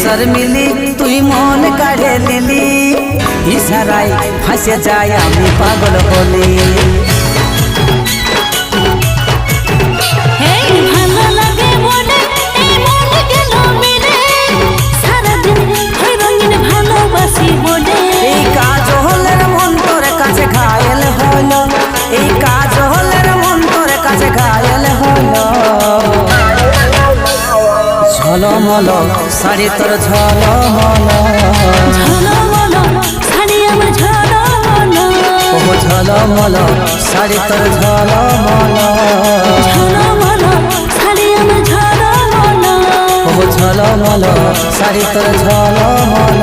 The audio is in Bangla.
সর মিলি তুই মন কাড়ে নিলি ইশারায় ফাঁসে যায় আমি পাগল হলি এই কাজ হলের মন তোর কাছে ঘায়েল হলো এই কাজ হলের মন তোর কাছে ঘায়েল হলো ঝলমল শাড়ি তোর ঝলমল ও ঝলমল শাড়ি তোর ঝলমল ও ঝলমল শাড়ি তোর ঝলমল